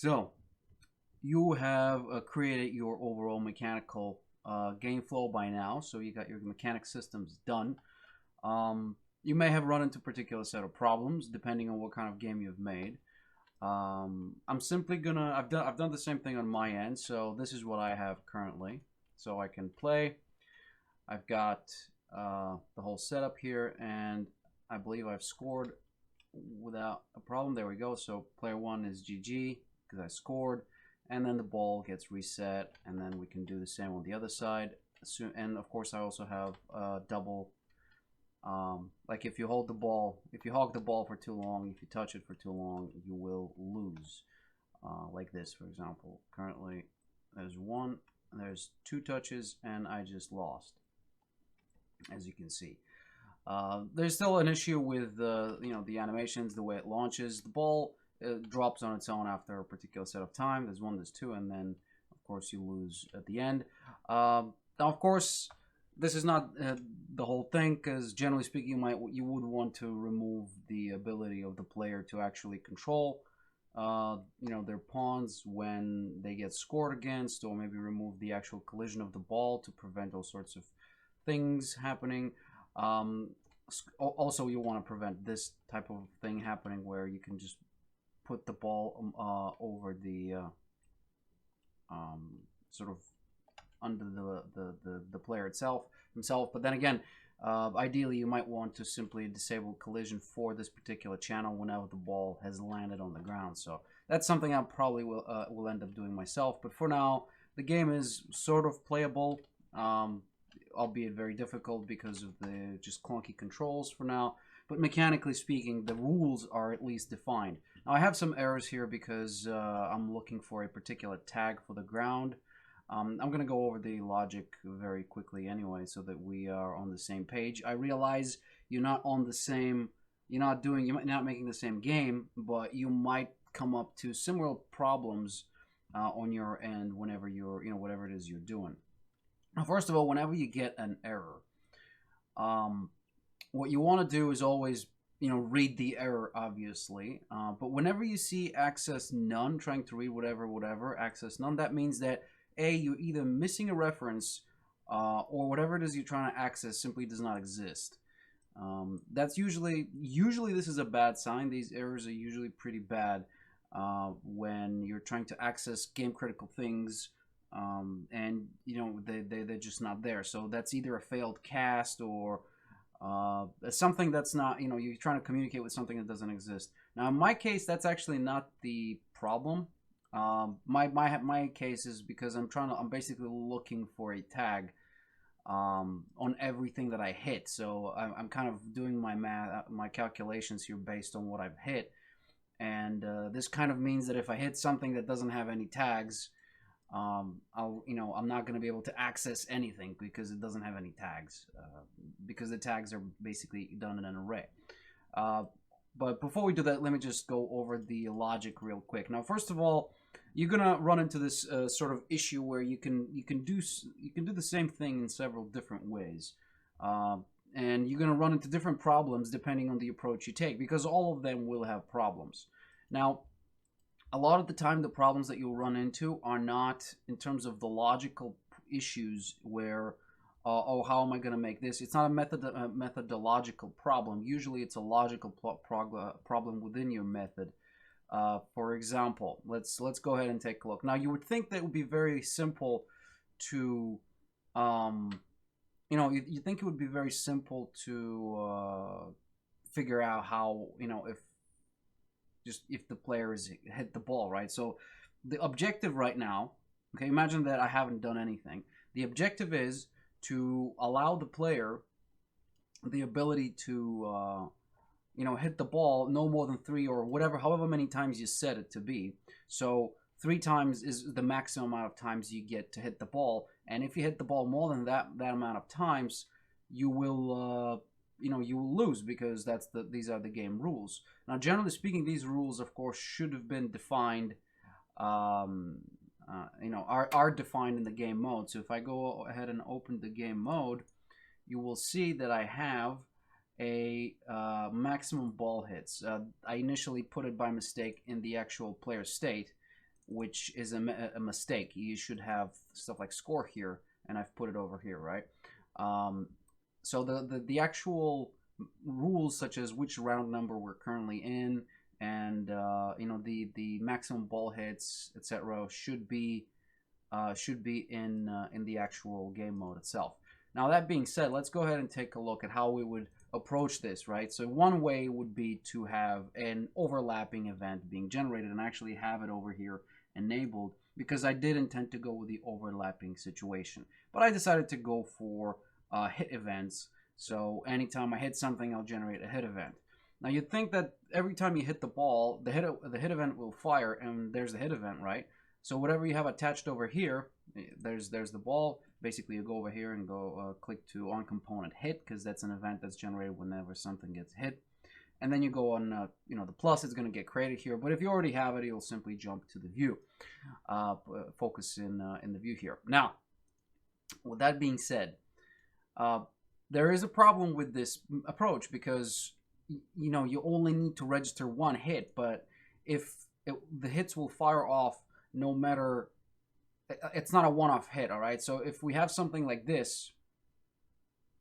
So you have created your overall mechanical game flow by now. So you got your mechanic systems done. You may have run into a particular set of problems depending on what kind of game you've made. I'm simply gonna I've done the same thing on my end. So this is what I have currently. So I can play. I've got the whole setup here, and I believe I've scored without a problem. There we go. So player one is GG because I scored, and then the ball gets reset, and then we can do the same on the other side. And of course, I also have double. Like if you hold the ball, if you hog the ball for too long, if you touch it for too long, you will lose. Like this, for example. Currently, there's one, there's two touches, and I just lost, as you can see. There's still an issue with the animations, the way it launches. The ball drops on its own after a particular set of time. There's one, there's two, and then of course you lose at the end. Now, of course, this is not the whole thing, because generally speaking, you would want to remove the ability of the player to actually control their pawns when they get scored against, or maybe remove the actual collision of the ball to prevent all sorts of things happening. Also, you want to prevent this type of thing happening where you can just put the ball over the sort of under the player himself. But then again, ideally you might want to simply disable collision for this particular channel whenever the ball has landed on the ground. So that's something I probably will end up doing myself. But for now, the game is sort of playable, albeit very difficult because of the just clunky controls for now. But mechanically speaking, the rules are at least defined. Now, I have some errors here because I'm looking for a particular tag for the ground. I'm going to go over the logic very quickly anyway, so that we are on the same page. I realize you're not making the same game, but you might come up to similar problems on your end whenever you're, whatever it is you're doing. Now, first of all, whenever you get an error, what you want to do is always, read the error, obviously. But whenever you see access none, trying to read whatever, access none, that means that you're either missing a reference or whatever it is you're trying to access simply does not exist. That's usually this is a bad sign. These errors are usually pretty bad when you're trying to access game critical things, and they're just not there. So that's either a failed cast or something that's not, you're trying to communicate with something that doesn't exist. Now, in my case, that's actually not the problem. My case is because I'm basically looking for a tag on everything that I hit. So I'm kind of doing my calculations here based on what I've hit, and this kind of means that if I hit something that doesn't have any tags, I'm not going to be able to access anything because it doesn't have any tags, because the tags are basically done in an array. But before we do that, let me just go over the logic real quick. Now, first of all, you're gonna run into this sort of issue where you can do the same thing in several different ways, and you're gonna run into different problems depending on the approach you take, because all of them will have problems. Now, a lot of the time, the problems that you'll run into are not in terms of the logical issues where, oh, how am I going to make this? It's not a methodological problem. Usually it's a logical problem within your method. For example, let's go ahead and take a look. Now, you would think that it would be very simple to, you think it would be very simple to figure out how, if the player is hit the ball, right? So the objective right now, okay, imagine that I haven't done anything. The objective is to allow the player the ability to hit the ball no more than 3 or however many times you set it to be. So 3 times is the maximum amount of times you get to hit the ball, and if you hit the ball more than that amount of times, you will you will lose, because these are the game rules. Now, generally speaking, these rules, of course, should have been defined, are defined in the game mode. So if I go ahead and open the game mode, you will see that I have a maximum ball hits. I initially put it by mistake in the actual player state, which is a mistake. You should have stuff like score here, and I've put it over here, right? So the actual rules, such as which round number we're currently in, and the maximum ball hits, etc., should be in the actual game mode itself. Now, that being said, let's go ahead and take a look at how we would approach this, right? So one way would be to have an overlapping event being generated and actually have it over here enabled, because I did intend to go with the overlapping situation, but I decided to go for hit events. So anytime I hit something, I'll generate a hit event. Now, you'd think that every time you hit the ball, the hit event will fire, and there's the hit event, right? So whatever you have attached over here, there's the ball. Basically, you go over here and go click to on component hit, because that's an event that's generated whenever something gets hit. And then you go on, the plus, it's going to get created here. But if you already have it, you'll simply jump to the view, focus in the view here. Now, with that being said, there is a problem with this approach, because you only need to register one hit, but if the hits will fire off no matter, it's not a one-off hit, all right? So if we have something like this,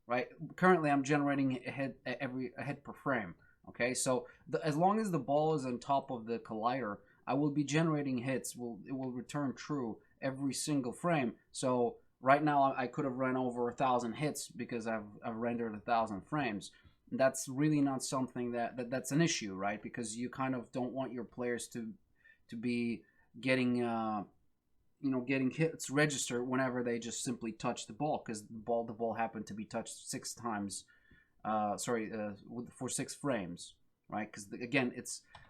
right? Currently, I'm generating a hit per frame, okay? So as long as the ball is on top of the collider, I will be generating hits. It will return true every single frame. So right now, I could have run over 1,000 hits because I've rendered 1,000 frames. That's really not something that's an issue, right? Because you kind of don't want your players to be getting getting hits registered whenever they just simply touch the ball, because the ball happened to be touched 6 times, for 6 frames, right? Because again,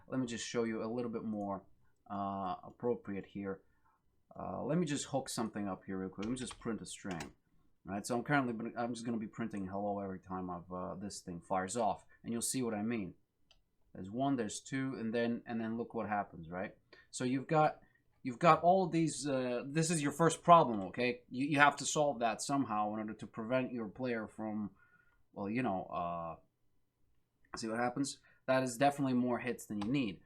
let me just show you a little bit more appropriate here. Let me just hook something up here real quick. Let me just print a string. Right, so I'm just going to be printing hello every time this thing fires off, and you'll see what I mean. There's 1, there's 2, and then look what happens, right? So you've got all of these. This is your first problem, okay? You have to solve that somehow in order to prevent your player from, see what happens. That is definitely more hits than you need.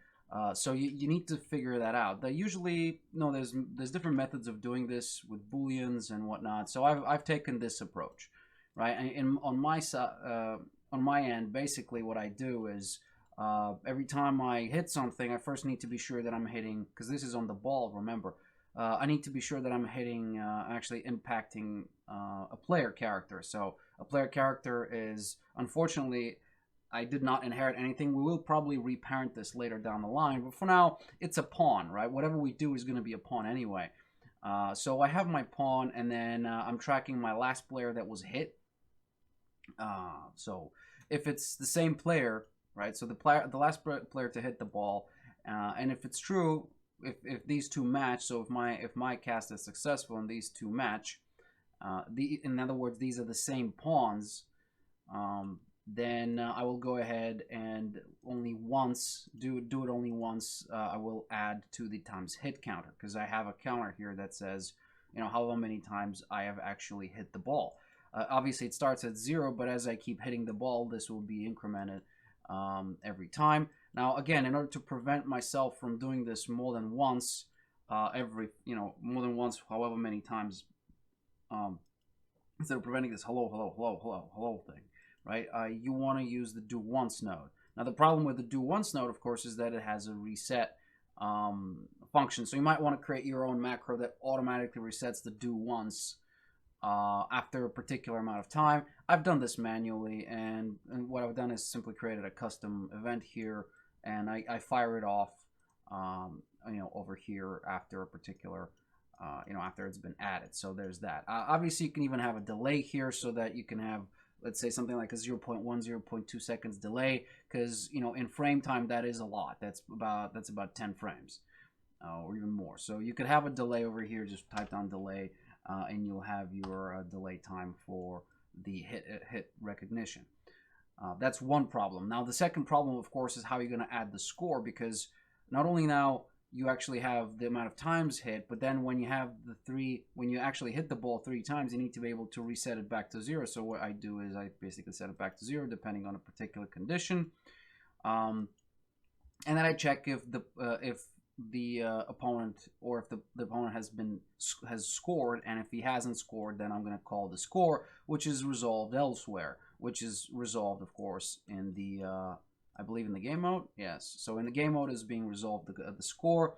So you need to figure that out. Usually, there's different methods of doing this with booleans and whatnot. So I've taken this approach, right? And on my end, basically what I do is every time I hit something, I first need to be sure that I'm hitting, because this is on the ball. Remember, I need to be sure that I'm hitting, actually impacting a player character. So a player character is, unfortunately, I did not inherit anything. We will probably reparent this later down the line, but for now, it's a pawn, right? Whatever we do is going to be a pawn anyway. So I have my pawn, and then I'm tracking my last player that was hit. So if it's the same player, right? So the last player to hit the ball, and if it's true, if these two match, so if my cast is successful and these two match, in other words, these are the same pawns. Then I will go ahead and only once do it only once. I will add to the times hit counter, because I have a counter here that says, how many times I have actually hit the ball. Obviously, it starts at 0, but as I keep hitting the ball, this will be incremented every time. Now, again, in order to prevent myself from doing this more than once, more than once, however many times, instead of preventing this hello thing. Right, you want to use the do once node. Now, the problem with the do once node, of course, is that it has a reset function. So you might want to create your own macro that automatically resets the do once after a particular amount of time. I've done this manually, and what I've done is simply created a custom event here, and I fire it off, over here after a particular, after it's been added. So there's that. Obviously, you can even have a delay here so that you can have, let's say, something like a 0.1, 0.2 seconds delay, because in frame time that is a lot. That's about 10 frames, or even more. So you could have a delay over here. Just type down delay, and you'll have your delay time for the hit recognition. That's one problem. Now the second problem, of course, is how you're going to add the score, because not only now you actually have the amount of times hit, but then when you have when you actually hit the ball 3 times, you need to be able to reset it back to 0. So what I do is I basically set it back to 0 depending on a particular condition, and then I check if the opponent, or if the opponent has scored, and if he hasn't scored, then I'm going to call the score, which is resolved elsewhere, which is resolved, of course, in the I believe in the game mode. Yes, so in the game mode is being resolved the score,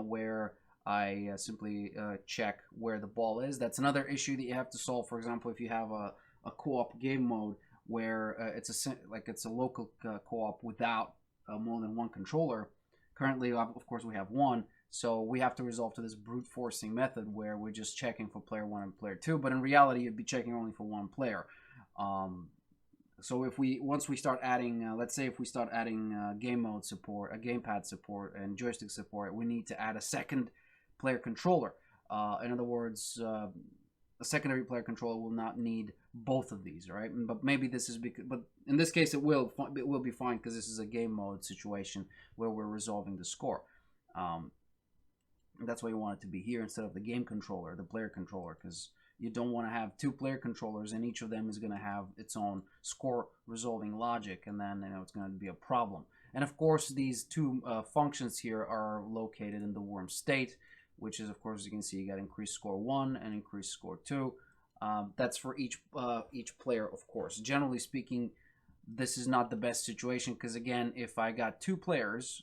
where I simply check where the ball is. That's another issue that you have to solve. For example, if you have a co-op game mode where it's a local co-op without more than one controller. Currently, of course, we have one, so we have to resolve to this brute forcing method where we're just checking for player one and player two. But in reality, you'd be checking only for one player. So if once we start adding, let's say if we start adding game mode support, gamepad support, and joystick support, we need to add a second player controller. In other words, a secondary player controller will not need both of these, right? But maybe this is because, but in this case, it will be fine because this is a game mode situation where we're resolving the score. That's why you want it to be here instead of the game controller, the player controller, because you don't want to have two player controllers and each of them is going to have its own score resolving logic, and then it's going to be a problem. And of course, these two functions here are located in the worm state, which is, of course, as you can see, you got increased score 1 and increased score 2. That's for each player, of course. Generally speaking, this is not the best situation because, again, if I got two players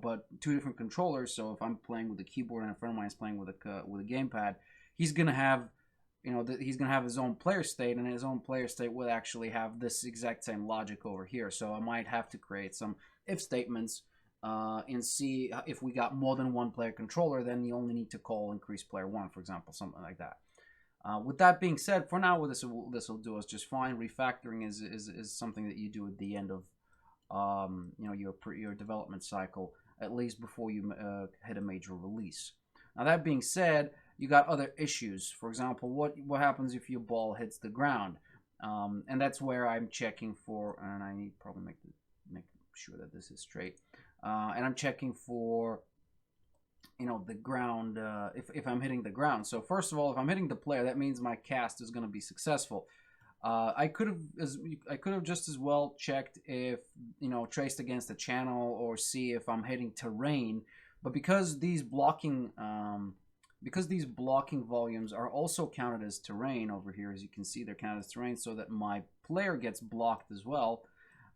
but two different controllers, so if I'm playing with a keyboard and a friend of mine is playing with a gamepad, he's gonna have he's gonna have his own player state, and his own player state will actually have this exact same logic over here. So I might have to create some if statements and see if we got more than one player controller, then you only need to call increase player 1, for example, something like that. With that being said, for now, this will do us just fine. Refactoring is something that you do at the end of your development cycle, at least before you hit a major release. Now that being said, you got other issues. For example, what happens if your ball hits the ground? And that's where I'm checking for, and I need probably make sure that this is straight. And I'm checking for the ground, if I'm hitting the ground. So first of all, if I'm hitting the player, that means my cast is going to be successful. I could have just as well checked if traced against the channel or see if I'm hitting terrain, but because these blocking volumes are also counted as terrain over here, as you can see, they're counted as terrain, so that my player gets blocked as well.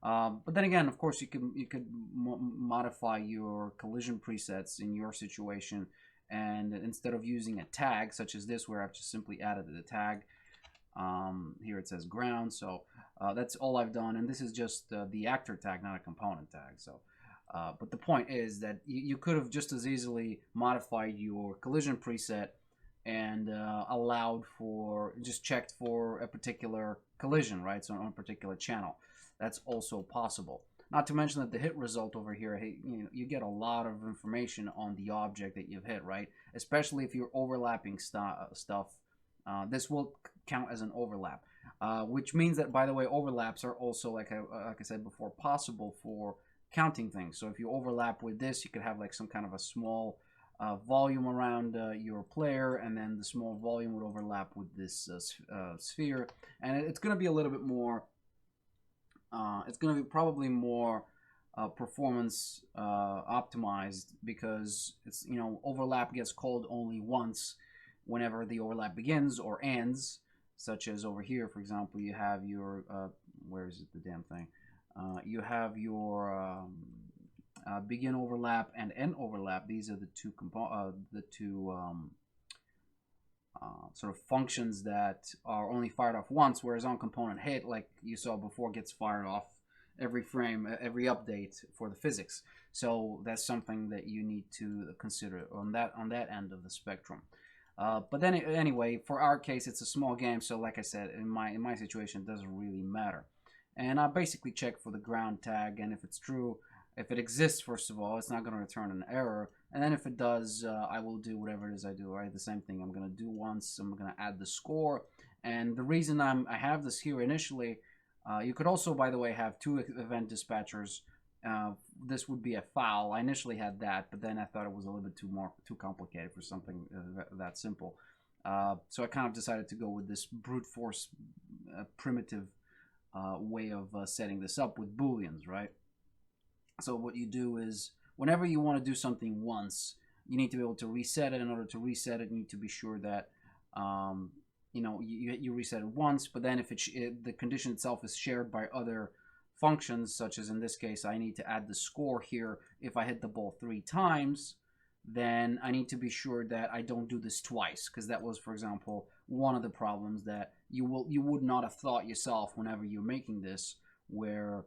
But then again, of course, you could modify your collision presets in your situation, and instead of using a tag such as this, where I've just simply added the tag, here it says ground, so that's all I've done, and this is just the actor tag, not a component tag. So, but the point is that you could have just as easily modified your collision preset and just checked for a particular collision, right? So on a particular channel. That's also possible. Not to mention that the hit result over here, you get a lot of information on the object that you've hit, right? Especially if you're overlapping stuff. This will count as an overlap, which means that, by the way, overlaps are also, like I said before, possible for counting things. So if you overlap with this, you could have like some kind of a small volume around your player, and then the small volume would overlap with this sphere, and it's going to be a little bit more. It's going to be probably more performance optimized, because it's overlap gets called only once whenever the overlap begins or ends, such as over here, for example, you have your where is it, the damn thing? You have your begin overlap and end overlap. These are the two sort of functions that are only fired off once, whereas on component hit, like you saw before, gets fired off every frame, every update for the physics. So that's something that you need to consider on that end of the spectrum. But then anyway, for our case, it's a small game, so like I said, in my situation, it doesn't really matter. And I basically check for the ground tag, and if it's true, if it exists, first of all, it's not going to return an error. And then if it does, I will do whatever it is I do, right? The same thing I'm going to do once. I'm going to add the score. And the reason I have this here initially, you could also, by the way, have two event dispatchers. This would be a foul. I initially had that, but then I thought it was a little bit too complicated for something that simple. So I kind of decided to go with this brute force primitive way of setting this up with booleans, right? So what you do is, whenever you want to do something once, you need to be able to reset it. In order to reset it, you need to be sure that you reset it once. But then if the condition itself is shared by other functions, such as in this case, I need to add the score here. If I hit the ball 3 times, then I need to be sure that I don't do this twice, because that was, for example, one of the problems that you would not have thought yourself whenever you're making this, where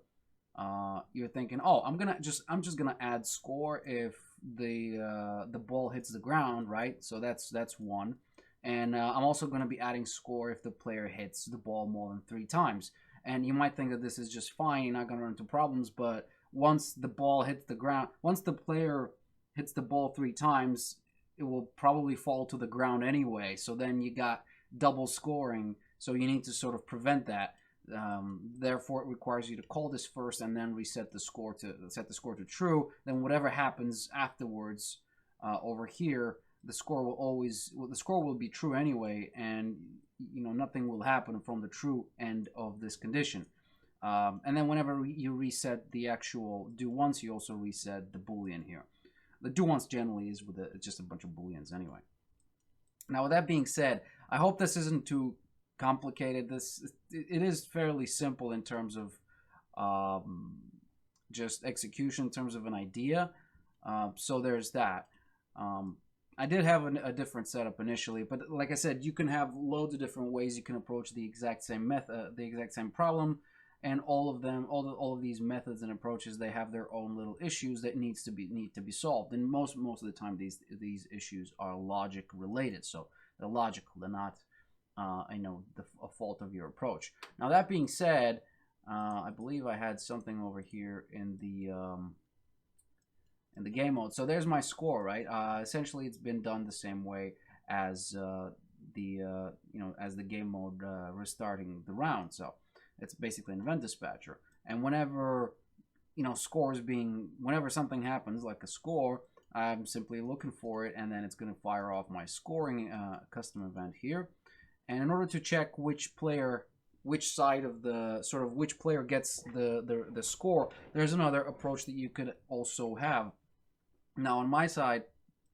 you're thinking, oh, I'm just gonna add score if the ball hits the ground, right? So that's one, and I'm also gonna be adding score if the player hits the ball more than 3 times. And you might think that this is just fine, you're not gonna run into problems, but once the ball hits the ground, once the player hits the ball 3 times, it will probably fall to the ground anyway. So then you got double scoring. So you need to sort of prevent that. Therefore, it requires you to call this first and then set the score to true. Then whatever happens afterwards over here, the score will be true anyway, and nothing will happen from the true end of this condition. And then whenever you reset the actual do once, you also reset the boolean here. The do once generally is with just a bunch of booleans anyway. Now, with that being said, I hope this isn't too complicated. It is fairly simple in terms of just execution, in terms of an idea. So there's that. I did have a different setup initially, but like I said, you can have loads of different ways you can approach the exact same method, the exact same problem. And all of these methods and approaches, they have their own little issues that need to be solved. And most of the time, these issues are logic related, so they're logical. They're not, a fault of your approach. Now, that being said, I believe I had something over here in the game mode. So there's my score, right? Essentially, it's been done the same way as as the game mode restarting the round. So it's basically an event dispatcher, and whenever whenever something happens like a score, I'm simply looking for it, and then it's going to fire off my scoring custom event here. And in order to check which player gets the score, there's another approach that you could also have. Now, on my side,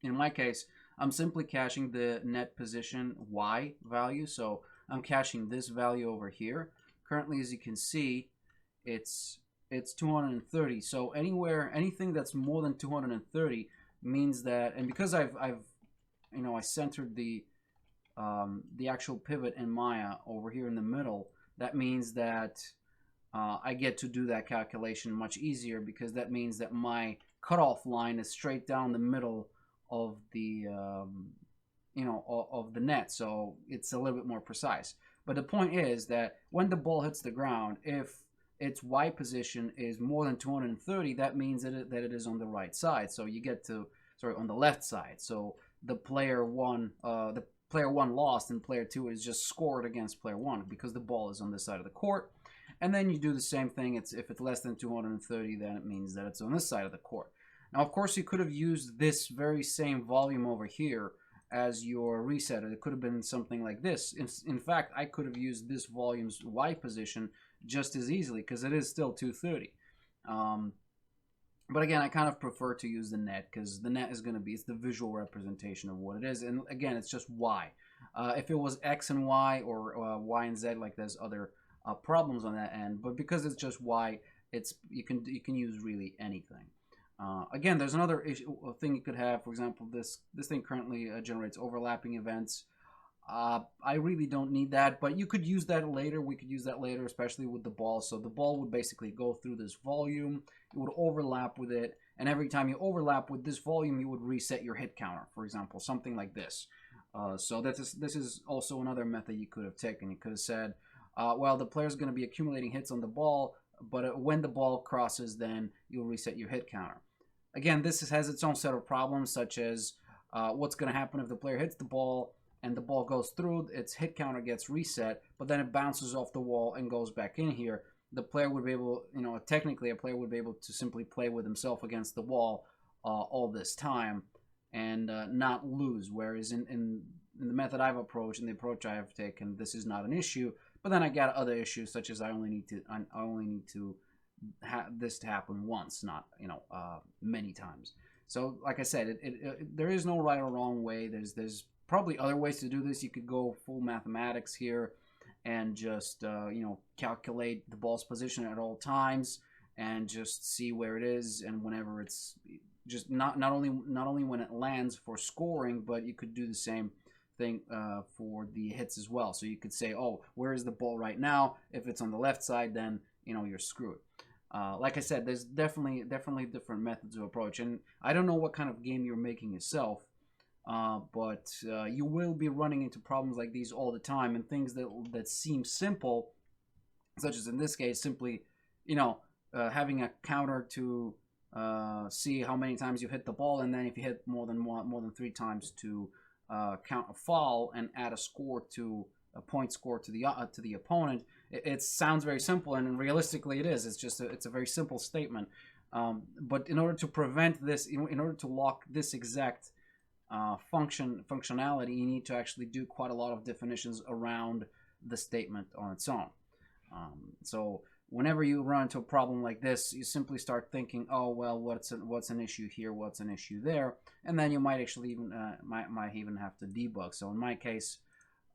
in my case, I'm simply caching the net position Y value, so I'm caching this value over here. Currently, as you can see, it's 230. So anything that's more than 230 means that, and because I centered the actual pivot in Maya over here in the middle, that means that I get to do that calculation much easier, because that means that my cutoff line is straight down the middle of the of the net, so it's a little bit more precise. But the point is that when the ball hits the ground, if its Y position is more than 230, that means that it is on the right side. So you get to, on the left side. So the player one lost, and player 2 is just scored against player 1 because the ball is on this side of the court. And then you do the same thing. If it's less than 230, then it means that it's on this side of the court. Now, of course, you could have used this very same volume over here as your reset. It could have been something like this. In fact, I could have used this volume's Y position just as easily, because it is still 230. But again, I kind of prefer to use the net, because the net is going to be, it's the visual representation of what it is. And again, it's just Y. If it was X and Y, or Y and Z, like there's other problems on that end. But because it's just Y, you can use really anything. Again, there's another thing you could have. For example, this thing currently generates overlapping events. I really don't need that, but you could use that later. We could use that later, especially with the ball. So the ball would basically go through this volume. It would overlap with it, and every time you overlap with this volume, you would reset your hit counter, for example, something like this. So this is also another method you could have taken. You could have said, well, the player's going to be accumulating hits on the ball, but when the ball crosses, then you'll reset your hit counter. Again, this has its own set of problems, such as what's going to happen if the player hits the ball and the ball goes through, its hit counter gets reset, but then it bounces off the wall and goes back in here. The player would be able, technically a player would be able to simply play with himself against the wall all this time and not lose. Whereas in the method I've approached, and the approach I have taken, this is not an issue. But then I got other issues, such as I only need to this to happen once, not many times. So, like I said, there is no right or wrong way. There's probably other ways to do this. You could go full mathematics here, and just calculate the ball's position at all times, and just see where it is, and whenever it's just not only when it lands for scoring, but you could do the same thing for the hits as well. So you could say, oh, where is the ball right now? If it's on the left side, then you're screwed. Like I said, there's definitely different methods of approach, and I don't know what kind of game you're making yourself, but you will be running into problems like these all the time, and things that seem simple, such as in this case, simply, having a counter to see how many times you hit the ball, and then if you hit more than 3 times, to count a foul and add a point score to the opponent. It sounds very simple, and realistically it is. It's a very simple statement. But in order to prevent this, in order to lock this exact functionality, you need to actually do quite a lot of definitions around the statement on its own. So whenever you run into a problem like this, you simply start thinking, oh well, what's an issue here, what's an issue there, and then you might actually even might even have to debug. So in my case,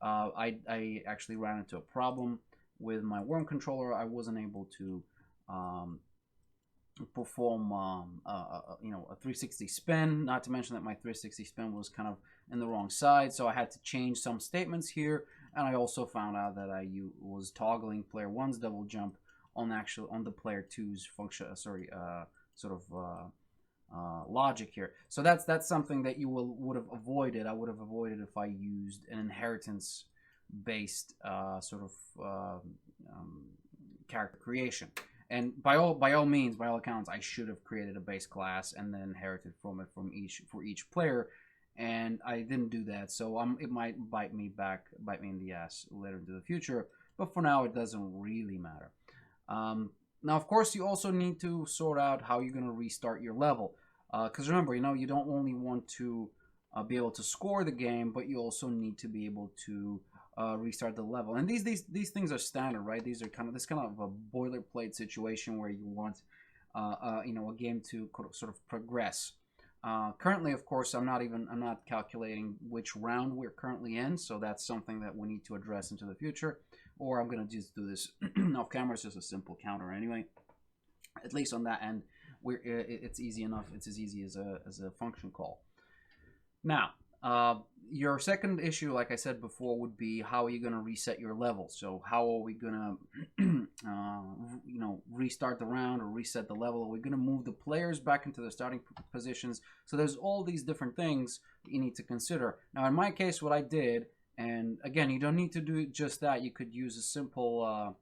I actually ran into a problem with my worm controller. I wasn't able to perform a 360 spin, not to mention that my 360 spin was kind of in the wrong side, so I had to change some statements here. And I also found out that I was toggling player 1's double jump on the player 2's function, logic here. So that's something that you would have avoided. I would have avoided if I used an inheritance based character creation. And by all means, by all accounts, I should have created a base class and then inherited from it for each player, and I didn't do that. So it might bite me in the ass later into the future. But for now, it doesn't really matter. Now, of course, you also need to sort out how you're going to restart your level, because remember, you don't only want to be able to score the game, but you also need to be able to restart the level. And these things are standard, right? These are kind of a boilerplate situation where you want a game to sort of progress. Currently, of course, I'm not calculating which round we're currently in, so that's something that we need to address into the future. Or I'm gonna just do this off camera. It's just a simple counter anyway. At least on that end, it's easy enough. It's as easy as a function call. Now, your second issue, like I said before, would be how are you going to reset your level? So how are we going to, restart the round or reset the level? Are we going to move the players back into their starting positions? So there's all these different things that you need to consider. Now, in my case, what I did, and again, you don't need to do just that. You could use a simple,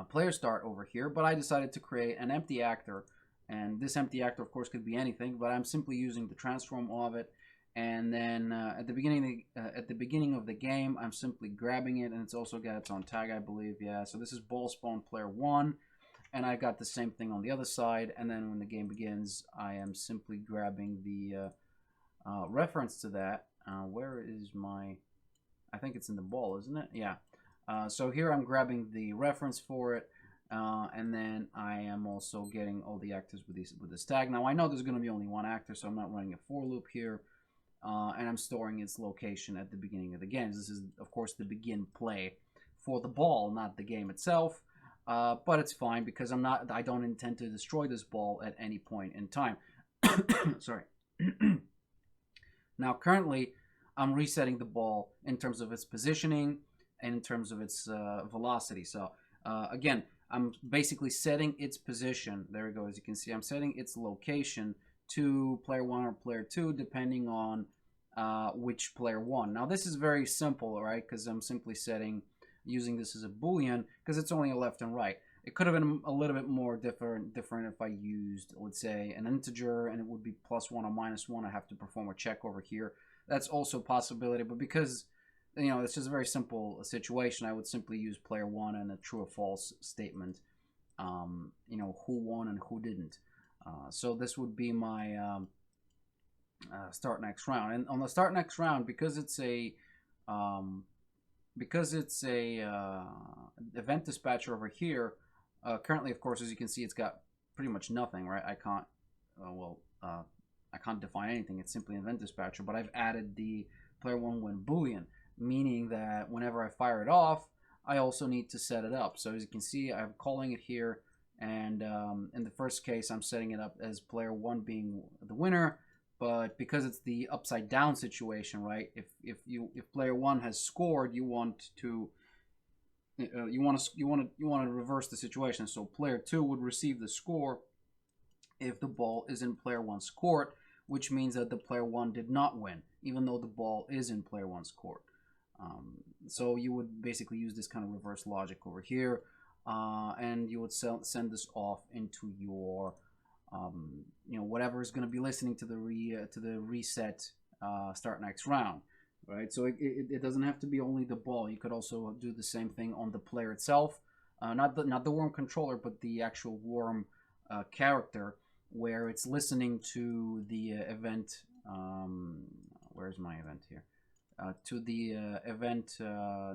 player start over here. But I decided to create an empty actor. And this empty actor, of course, could be anything, but I'm simply using the transform of it. And then at the beginning of the game, I'm simply grabbing it, and it's also got its own tag, I believe. Yeah, so this is ball spawn player 1, and I got the same thing on the other side. And then when the game begins, I am simply grabbing the reference to that. Where is my? I think it's in the ball, isn't it? Yeah. So here I'm grabbing the reference for it. And then I am also getting all the actors with this tag. Now I know there's going to be only one actor, so I'm not running a for loop here, and I'm storing its location at the beginning of the game. This is, of course, the begin play for the ball, not the game itself. But it's fine because I don't intend to destroy this ball at any point in time. Sorry. Now currently, I'm resetting the ball in terms of its positioning and in terms of its velocity. So again, I'm basically setting its position. There we go. As you can see, I'm setting its location to player 1 or player 2, depending on which player 1. Now, this is very simple, right? Because I'm simply using this as a Boolean, because it's only a left and right. It could have been a little bit more different if I used, let's say, an integer, and it would be +1 or -1. I have to perform a check over here. That's also a possibility, but because it's just a very simple situation, I would simply use player 1 and a true or false statement, who won and who didn't. So this would be my start next round. And on the start next round, because it's a because it's a event dispatcher over here. Currently, of course, as you can see, it's got pretty much nothing, right? I can't, I can't define anything. It's simply an event dispatcher, but I've added the player one when boolean, meaning that whenever I fire it off, I also need to set it up. So as you can see, I'm calling it here, and in the first case, I'm setting it up as player one being the winner. But because it's the upside down situation, right? If player one has scored, you want to reverse the situation. So player two would receive the score if the ball is in player one's court, which means that the player one did not win, even though the ball is in player one's court. So you would basically use this kind of reverse logic over here, and you would send this off into your whatever is going to be listening to the reset start next round, right? So it doesn't have to be only the ball. You could also do the same thing on the player itself, not the worm controller, but the actual worm character, where it's listening to the event. Where's my event here? To the event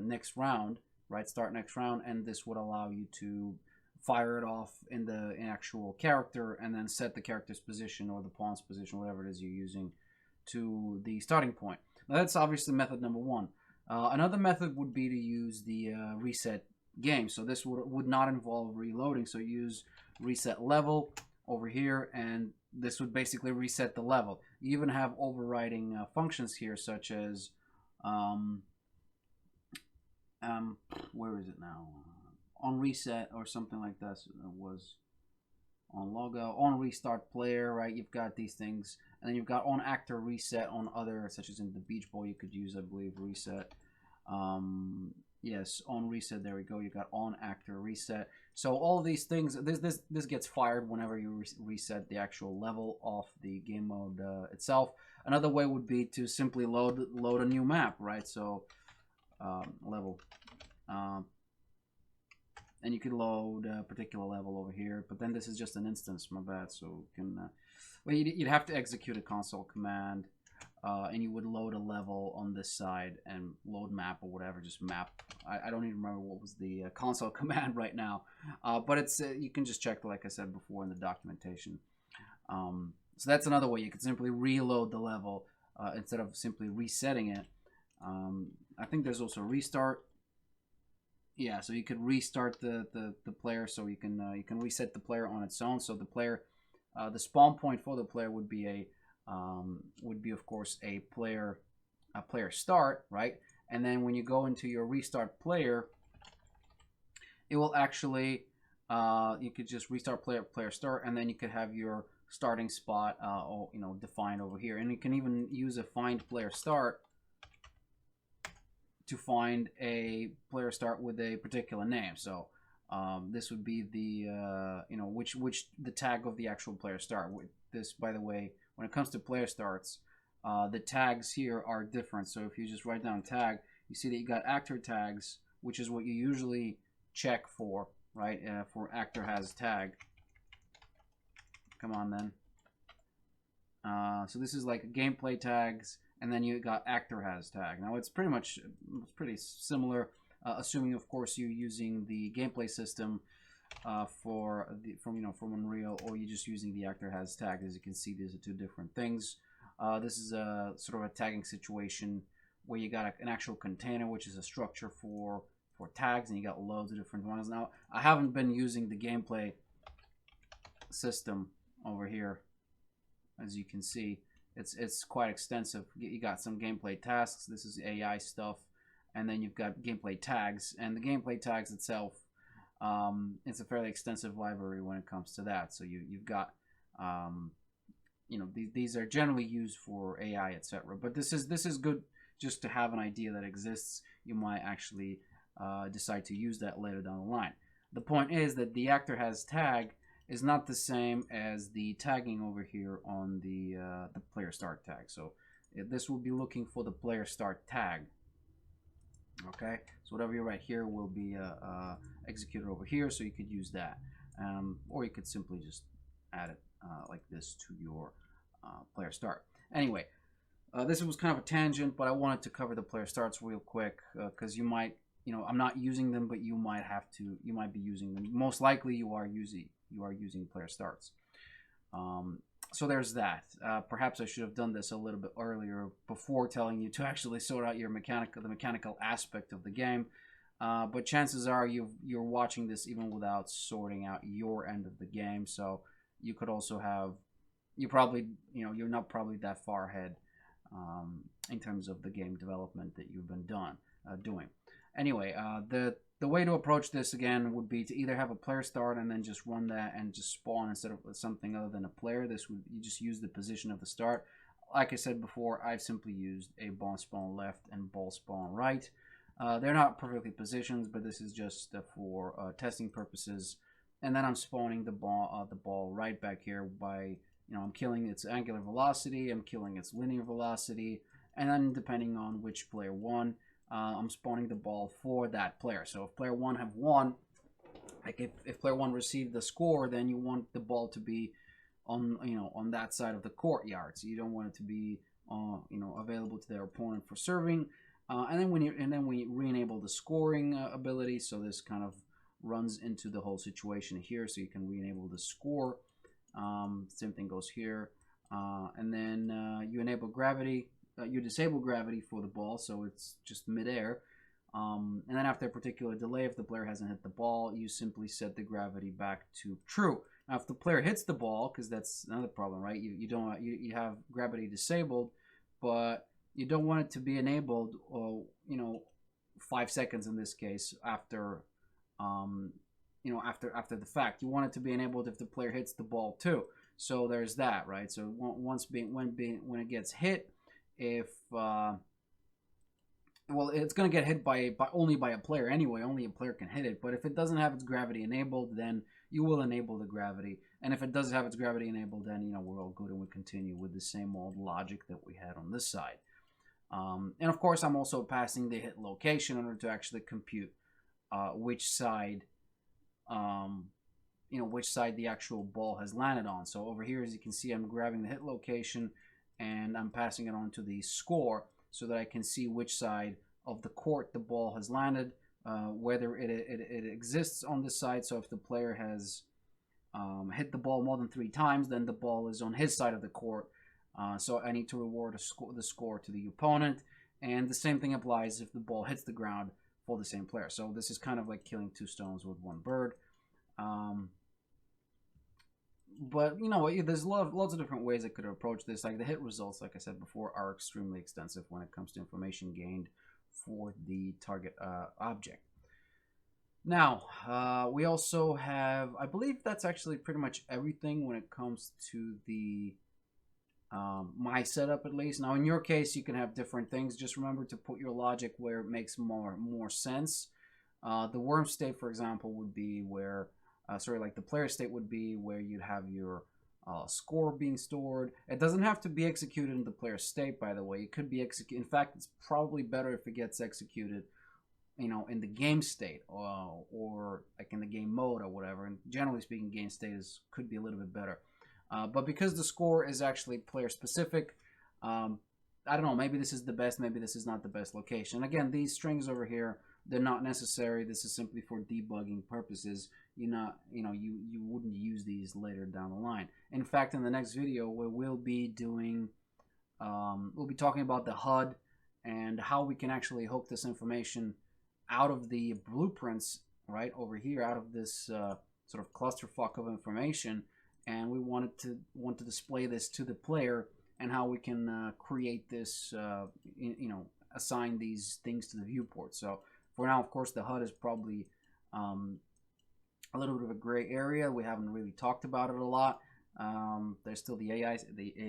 next round, right? Start next round, and this would allow you to fire it off in the actual character, and then set the character's position or the pawn's position, whatever it is you're using, to the starting point. Now that's obviously method number one. Another method would be to use the reset game. So this would not involve reloading. So use reset level over here, and this would basically reset the level. You even have overriding functions here, such as where is it now? On reset or something like that. So it was on logo, on restart player, right? You've got these things, and then you've got on actor reset on other, such as in the Beach Boy, you could use, I believe, reset. Yes, on reset. There we go. You got on actor reset. So all of these things, this gets fired whenever you reset the actual level of the game mode itself. Another way would be to simply load a new map, right? So level. And you could load a particular level over here, but then this is just an instance, my bad. So you can, well, you'd have to execute a console command, and you would load a level on this side and load map or whatever, just map. I don't even remember what was the console command right now, but it's you can just check, like I said before, in the documentation. So that's another way. You could simply reload the level instead of simply resetting it. I think there's also restart. Yeah, so you could restart the player, so you can reset the player on its own. So the player, the spawn point for the player would be of course a player start, right? And then when you go into your restart player, it will actually you could just restart player start, and then you could have your starting spot defined over here, and you can even use a find player start to find a player start with a particular name. So this would be the which the tag of the actual player start. With this, by the way, when it comes to player starts, the tags here are different. So if you just write down tag, you see that you got actor tags, which is what you usually check for, right? For actor has tag. Come on then. So this is like gameplay tags, and then you got actor has tag. Now it's pretty similar, assuming of course you're using the gameplay system from Unreal, or you're just using the actor has tag. As you can see, these are two different things. This is a sort of a tagging situation where you got an actual container, which is a structure for tags, and you got loads of different ones. Now I haven't been using the gameplay system over here, as you can see. It's quite extensive. You got some gameplay tasks. This is AI stuff, and then you've got gameplay tags. And the gameplay tags itself, it's a fairly extensive library when it comes to that. So you've got, these are generally used for AI, etc. But this is good just to have an idea that exists. You might actually decide to use that later down the line. The point is that the actor has tag is not the same as the tagging over here on the player start tag. So this will be looking for the player start tag. Okay, so whatever you write here will be executed over here, so you could use that, or you could simply just add it like this to your player start. Anyway, This was kind of a tangent, but I wanted to cover the player starts real quick because you might, I'm not using them, but you might have to. You might be using them. Most likely, you are using player starts. So there's that. Perhaps I should have done this a little bit earlier before telling you to actually sort out the mechanical aspect of the game. But chances are you're watching this even without sorting out your end of the game. So you could also have, you probably, you're not probably that far ahead in terms of the game development that you've been doing. Anyway, the way to approach this again would be to either have a player start and then just run that and just spawn instead of something other than a player. You just use the position of the start. Like I said before, I've simply used a ball spawn left and ball spawn right. They're not perfectly positioned, but this is just for testing purposes. And then I'm spawning the ball right back here by, I'm killing its angular velocity, I'm killing its linear velocity, and then depending on which player won, I'm spawning the ball for that player. So if player one have won, like if player one received the score, then you want the ball to be on that side of the courtyard. So you don't want it to be available to their opponent for serving. And then when you re-enable the scoring ability, so this kind of runs into the whole situation here, so you can re-enable the score. Same thing goes here, and then you enable gravity. You disable gravity for the ball, so it's just midair. And then after a particular delay, if the player hasn't hit the ball, you simply set the gravity back to true. Now, if the player hits the ball, because that's another problem, right? You have gravity disabled, but you don't want it to be enabled, 5 seconds in this case after, after the fact. You want it to be enabled if the player hits the ball too. So there's that, right? So when it gets hit, if it's going to get hit by only by a player anyway. Only a player can hit it. But if it doesn't have its gravity enabled, then you will enable the gravity. And if it does have its gravity enabled, then we're all good and we continue with the same old logic that we had on this side. And of course, I'm also passing the hit location in order to actually compute which side the actual ball has landed on. So over here, as you can see, I'm grabbing the hit location and I'm passing it on to the score so that I can see which side of the court the ball has landed, whether it exists on this side. So if the player has hit the ball more than 3 times, then the ball is on his side of the court. So I need to reward the score to the opponent. And the same thing applies if the ball hits the ground for the same player. So this is kind of like killing 2 stones with 1 bird. But there's lots of different ways I could approach this. Like the hit results, like I said before, are extremely extensive when it comes to information gained for the target object. Now, we also have, I believe that's actually pretty much everything when it comes to the my setup, at least. Now, in your case, you can have different things. Just remember to put your logic where it makes more sense. The worm state, for example, would be where, like the player state would be where you'd have your score being stored. It doesn't have to be executed in the player state, by the way. It could be executed. In fact, it's probably better if it gets executed, in the game state or like in the game mode or whatever. And generally speaking, game state could be a little bit better. But because the score is actually player specific, I don't know, maybe this is the best, maybe this is not the best location. Again, these strings over here, they're not necessary. This is simply for debugging purposes. You wouldn't use these later down the line. In fact, in the next video, we'll be talking about the HUD and how we can actually hook this information out of the blueprints right over here, out of this sort of clusterfuck of information. And we want to display this to the player, and how we can create this, assign these things to the viewport. So for now, of course, the HUD is probably a little bit of a gray area. We haven't really talked about it a lot. There's still the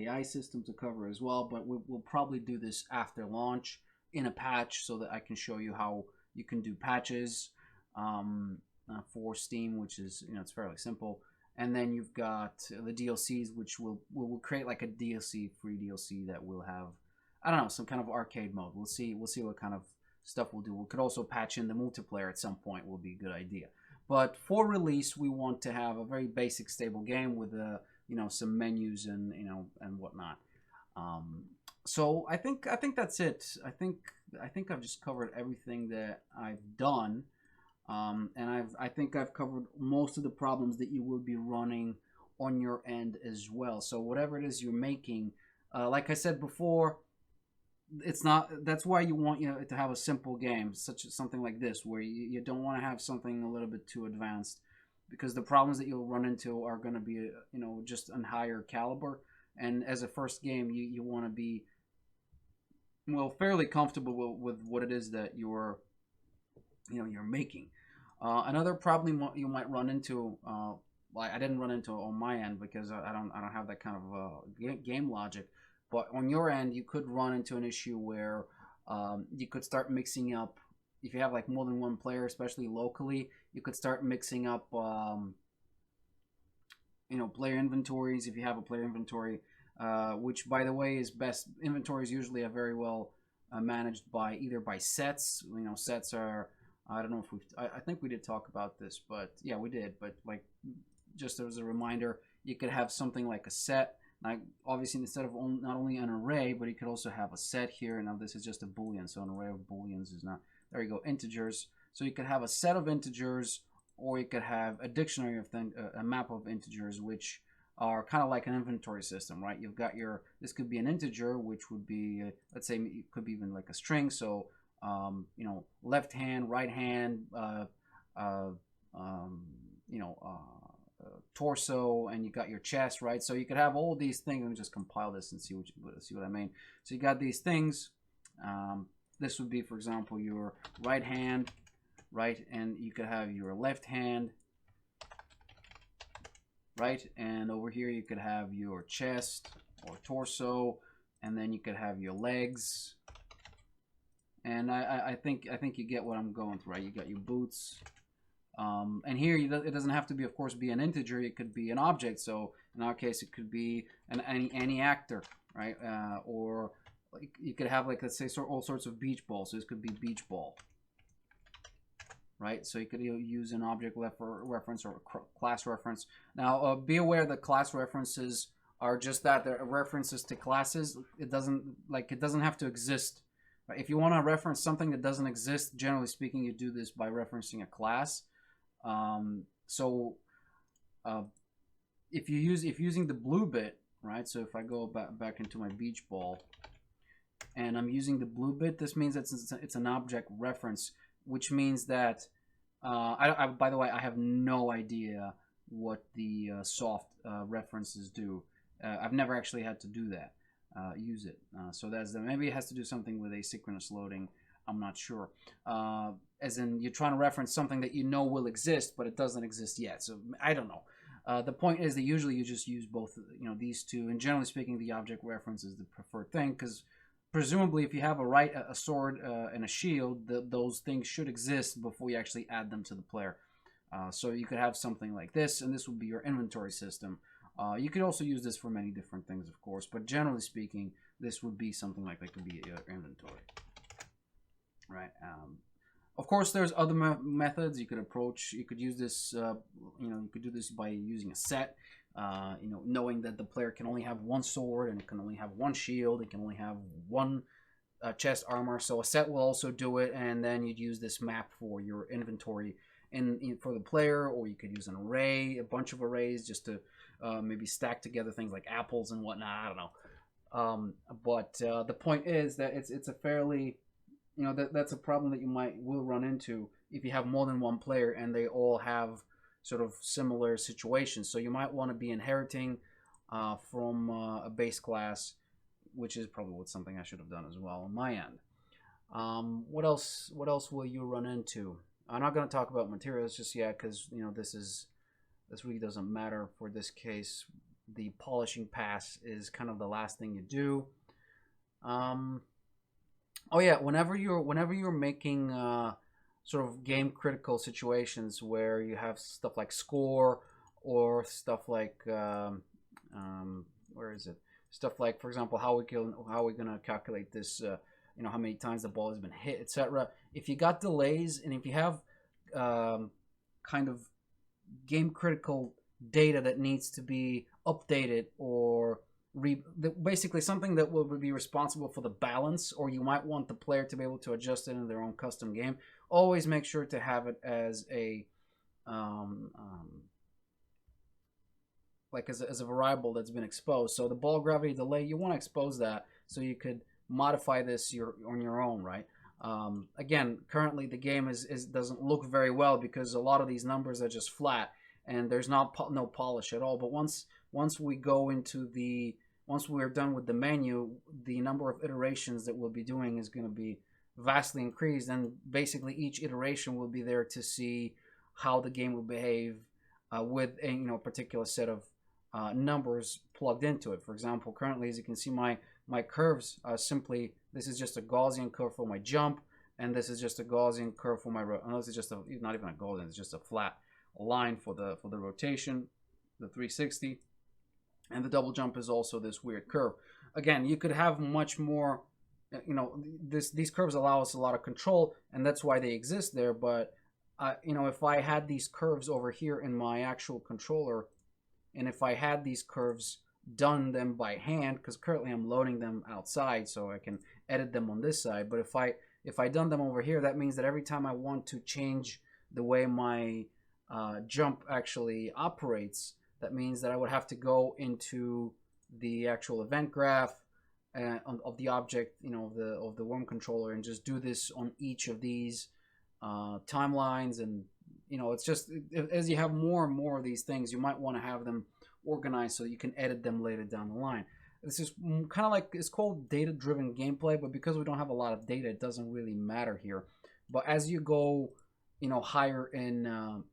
AI system to cover as well, but we'll probably do this after launch in a patch so that I can show you how you can do patches for Steam, which is, it's fairly simple. And then you've got the DLCs, which we'll create like a free DLC that will have, I don't know, some kind of arcade mode. We'll see what kind of stuff we'll do. We could also patch in the multiplayer at some point. Will be a good idea. But for release, we want to have a very basic, stable game with some menus and and whatnot. So I think that's it. I think I've just covered everything that I've done. And I think I've covered most of the problems that you will be running on your end as well. So whatever it is you're making, like I said before, it's not. That's why you want to have a simple game, such as something like this, where you don't want to have something a little bit too advanced, because the problems that you'll run into are going to be just on higher caliber. And as a first game, you want to be fairly comfortable with what it is that you're making. Another problem you might run into, I didn't run into on my end because I don't have that kind of game logic, but on your end you could run into an issue where you could start mixing up. If you have like more than one player, especially locally, you could start mixing up player inventories. If you have a player inventory, which by the way is best, inventories usually are very well managed by either by sets. Sets are, I don't know if I think we did talk about this, but yeah, we did. But like, just as a reminder, you could have something like a set. Like, obviously, instead of not only an array, but you could also have a set here. Now this is just a boolean, so an array of booleans is not. There you go, integers. So you could have a set of integers, or you could have a dictionary of a map of integers, which are kind of like an inventory system, right? You've got this could be an integer, which would be, let's say, it could be even like a string. So, left hand, right hand, uh, um, you know, torso, and you got your chest, right? So you could have all these things. Let me just compile this and see what I mean. So you got these things. This would be, for example, your right hand, right, and you could have your left hand, right, and over here you could have your chest or torso, and then you could have your legs. And I think you get what I'm going through, right? You got your boots, and here it doesn't have to be, of course, be an integer. It could be an object. So in our case, it could be any actor, right? Or like you could have, like, let's say, all sorts of beach balls. So this could be beach ball, right? So you could use an object reference or a class reference. Now, be aware that class references are just that. They're references to classes. It doesn't have to exist. Right? If you want to reference something that doesn't exist, generally speaking, you do this by referencing a class. So if using the blue bit, right? So if I go back into my beach ball, and I'm using the blue bit, this means that it's an object reference, which means that by the way, I have no idea what the soft references do. I've never actually had to do that. Use it. So maybe it has to do something with asynchronous loading. I'm not sure. As in, you're trying to reference something that you know will exist, but it doesn't exist yet. So I don't know. The point is that usually you just use both, these two. And generally speaking, the object reference is the preferred thing, because presumably, if you have a sword and a shield, those things should exist before you actually add them to the player. So you could have something like this, and this would be your inventory system. You could also use this for many different things, of course, but generally speaking, this would be something like that could be your inventory, right? Of course, there's other methods you could approach. You could use this, you could do this by using a set, knowing that the player can only have one sword and it can only have one shield. It can only have one chest armor. So a set will also do it, and then you'd use this map for your inventory for the player, or you could use an array, a bunch of arrays, just to maybe stack together things like apples and whatnot. I don't know. But the point is that it's a fairly, that's a problem that you will run into if you have more than one player and they all have sort of similar situations. So you might want to be inheriting from a base class, which is probably something I should have done as well on my end. What else will you run into? I'm not going to talk about materials just yet, because this really doesn't matter for this case. The polishing pass is kind of the last thing you do. Oh yeah, whenever you're making sort of game critical situations where you have stuff like score, or stuff like where is it? Stuff like, for example, how are we gonna calculate this? How many times the ball has been hit, etc. If you got delays, and if you have kind of game critical data that needs to be updated, or basically something that will be responsible for the balance, or you might want the player to be able to adjust it in their own custom game. Always make sure to have it as a um, um, like as a variable that's been exposed. So the ball gravity delay, you want to expose that so you could modify this on your own, right? Again, currently the game is doesn't look very well because a lot of these numbers are just flat and there's no polish at all. But once we go into the once we're done with the menu, the number of iterations that we'll be doing is going to be vastly increased, and basically each iteration will be there to see how the game will behave with a particular set of numbers plugged into it. For example, currently, as you can see, my curves are simply, this is just a Gaussian curve for my jump, and this is just a Gaussian curve for my, unless it's just not even a Gaussian, it's just a flat line for the rotation, the 360, and the double jump is also this weird curve. Again, you could have much more, these curves allow us a lot of control, and that's why they exist there. But if I had these curves over here in my actual controller, and if I had these curves done them by hand, because currently I'm loading them outside so I can edit them on this side, but if I done them over here, that means that every time I want to change the way my jump actually operates, that means that I would have to go into the actual event graph of the object, of the worm controller, and just do this on each of these timelines. And it's just, as you have more and more of these things, you might want to have them organized so you can edit them later down the line. This is kind of like, it's called data-driven gameplay, but because we don't have a lot of data, it doesn't really matter here. But as you go, higher in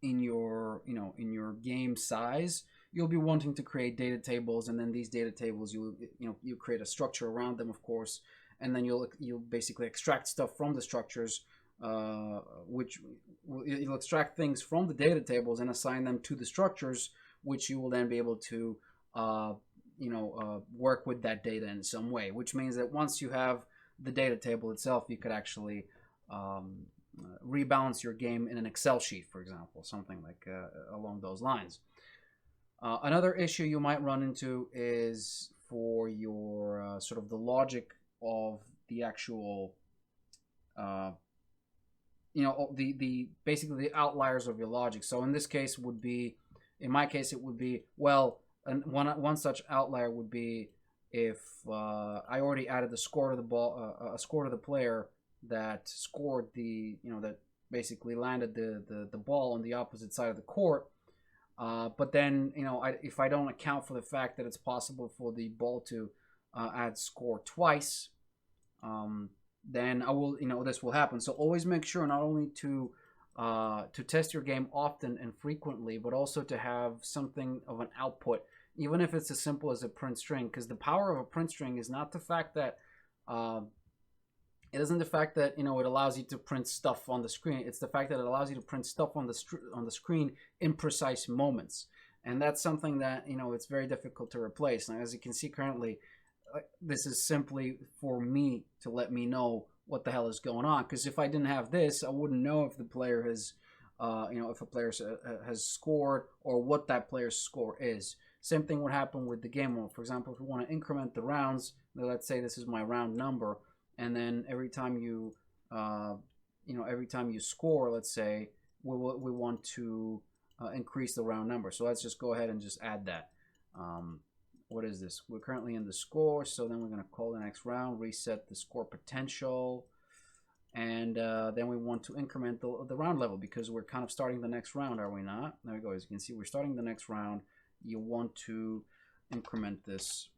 in your game size, you'll be wanting to create data tables, and then these data tables, you create a structure around them, of course, and then you'll basically extract stuff from the structures, which you'll extract things from the data tables and assign them to the structures, which you will then be able to work with that data in some way, which means that once you have the data table itself, you could actually rebalance your game in an Excel sheet, for example, something like along those lines. Another issue you might run into is for your sort of the logic of the actual the basically the outliers of your logic. So in this case would be, in my case it would be, well, and one such outlier would be if I already added the score to the ball, a score to the player that scored the, that basically landed the ball on the opposite side of the court. But then, if I don't account for the fact that it's possible for the ball to add score twice, then I will, this will happen. So always make sure not only to test your game often and frequently, but also to have something of an output, even if it's as simple as a print string. Because the power of a print string is not the fact that it isn't the fact that it allows you to print stuff on the screen. It's the fact that it allows you to print stuff on the screen in precise moments, and that's something that it's very difficult to replace. Now, as you can see currently, this is simply for me to let me know what the hell is going on. Because if I didn't have this, I wouldn't know if the player has, if a player has scored or what that player's score is. Same thing would happen with the game mode. For example, if we want to increment the rounds, let's say this is my round number. And then every time you, every time you score, let's say, we want to increase the round number. So let's just go ahead and just add that. What is this? We're currently in the score, so then we're going to call the next round, reset the score potential, and then we want to increment the round level because we're kind of starting the next round, are we not? There we go. As you can see, we're starting the next round. You want to increment this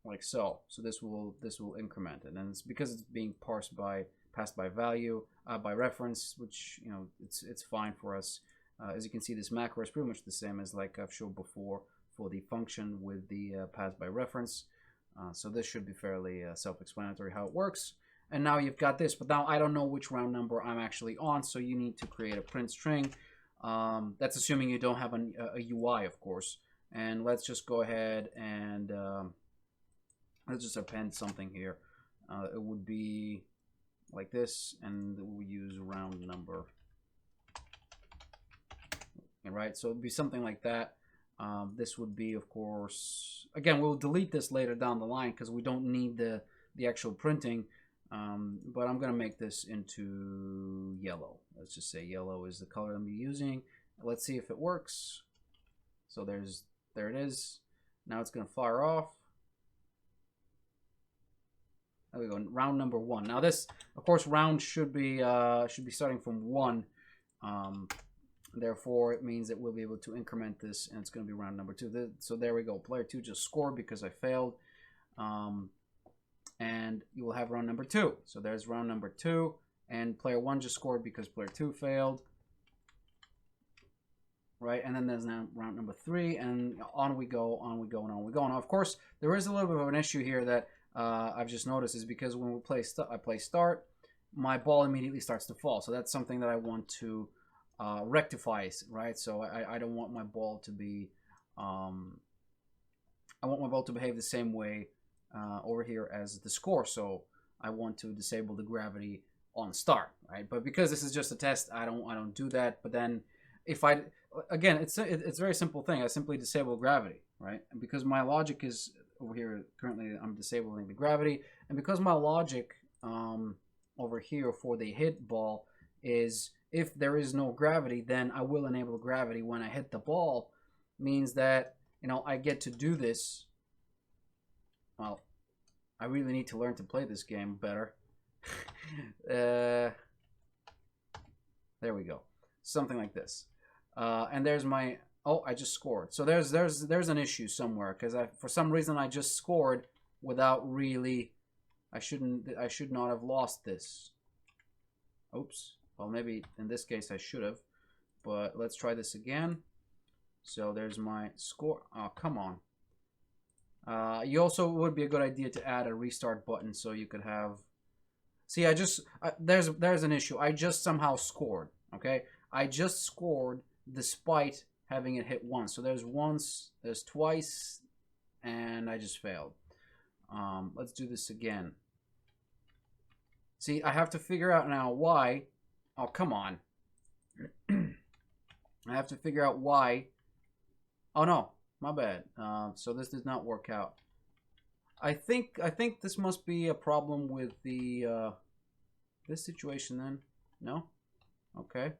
like so. So this will increment it, and it's because it's being passed by value, by reference, which it's fine for us. As you can see, this macro is pretty much the same as like I've showed before for the function with the pass by reference. So this should be fairly self-explanatory how it works. And now you've got this, but now I don't know which round number I'm actually on, so you need to create a print string. That's assuming you don't have a UI, of course. And let's just go ahead and let's just append something here. It would be like this, and we'll use round number. All right, so it would be something like that. This would be, of course, again, we'll delete this later down the line because we don't need the actual printing. But I'm gonna make this into yellow. Let's just say yellow is the color I'm using. Let's see if it works. So there it is. Now it's gonna fire off. There we go. Round number 1. Now this, of course, round should be starting from 1. Therefore, it means that we'll be able to increment this, and it's going to be round number 2. So there we go. Player 2 just scored because I failed. And you will have round number 2. So there's round number 2. And player 1 just scored because player 2 failed. Right? And then there's now round number 3. And on we go, on we go, and on we go. Now, of course, there is a little bit of an issue here that I've just noticed is because when we play I play start, my ball immediately starts to fall. So that's something that I want to rectify, right? So I don't want my ball to be I want my ball to behave the same way over here as the score. So I want to disable the gravity on start, right? But because this is just a test, I don't do that. But then if again, it's a very simple thing. I simply disable gravity, right? And because my logic is over here currently, I'm disabling the gravity, and because my logic over here for the hit ball is if there is no gravity, then I will enable gravity when I hit the ball. Means that, you know, I get to do this. Well, I really need to learn to play this game better. There we go. Something like this. And there's my, oh, I just scored. So there's an issue somewhere because for some reason I just scored without really, I should not have lost this. Oops. Well, maybe in this case I should have, but let's try this again. So there's my score. Oh, come on. You also would be a good idea to add a restart button so you could have. See, there's an issue. I just somehow scored. Okay, I just scored despite having it hit once. So there's once, there's twice, and I just failed. Let's do this again. See, I have to figure out now why. Oh, come on. I have to figure out why. Oh, no. My bad. So this did not work out. I think this must be a problem with the this situation then. No? Okay.